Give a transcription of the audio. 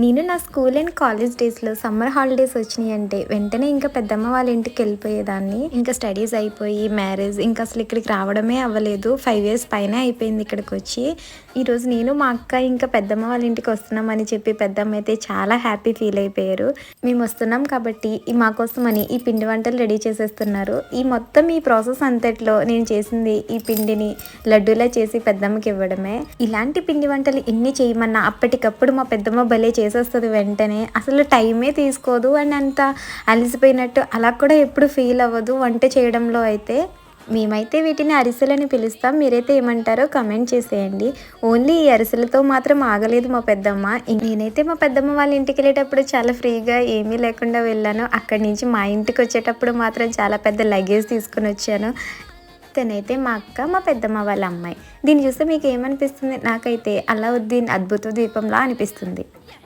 నేను నా school and college డేస్‌లో సమ్మర్ హాలిడేస్ వచ్చినాయంటే వెంటనే ఇంకా పెద్దమ్మ వాళ్ళ ఇంటికెళ్ళిపోయేదాన్ని. ఇంకా స్టడీస్ అయిపోయి, మ్యారేజ్ ఇంకా అసలు ఇక్కడికి రావడమే అవ్వలేదు. 5 ఇయర్స్ పైనే అయిపోయింది ఇక్కడికొచ్చి. ఈరోజు నేను, మా అక్క ఇంకా పెద్దమ్మ వాళ్ళ ఇంటికి వస్తున్నామని చెప్పి పెద్దమ్మ అయితే చాలా హ్యాపీ ఫీల్ అయిపోయారు. మేము వస్తున్నాం కాబట్టి మా కోసమని ఈ పిండి వంటలు రెడీ చేసేస్తున్నారు. ఈ ప్రాసెస్ అంతట్లో నేను చేసింది ఈ పిండిని లడ్డూలా చేసి పెద్దమ్మకి ఇవ్వడమే. ఇలాంటి పిండి వంటలు ఎన్ని చేయమన్నా అప్పటికప్పుడు మా పెద్దమ్మ భలే చేసేస్తుంది వెంటనే. అసలు టైమే తీసుకోదు అండ్ అంత అలసిపోయినట్టు అలా కూడా ఎప్పుడు ఫీల్ అవ్వదు వంట చేయడంలో అయితే. మేమైతే వీటిని అరిసెలని పిలుస్తాం. మీరైతే ఏమంటారో కమెంట్ చేసేయండి. ఓన్లీ ఈ అరిసెలతో మాత్రం ఆగలేదు మా పెద్దమ్మ. నేనైతే మా పెద్దమ్మ వాళ్ళ ఇంటికి వెళ్ళేటప్పుడు చాలా ఫ్రీగా ఏమీ లేకుండా వెళ్ళాను. అక్కడి నుంచి మా ఇంటికి వచ్చేటప్పుడు మాత్రం చాలా పెద్ద లగేజ్ తీసుకుని వచ్చాను. తనైతే మా అక్క, మా పెద్దమ్మ వాళ్ళ అమ్మాయి. దీన్ని చూస్తే మీకు ఏమనిపిస్తుంది? నాకైతే అలావుద్దీన్ అద్భుత దీపంలా అనిపిస్తుంది.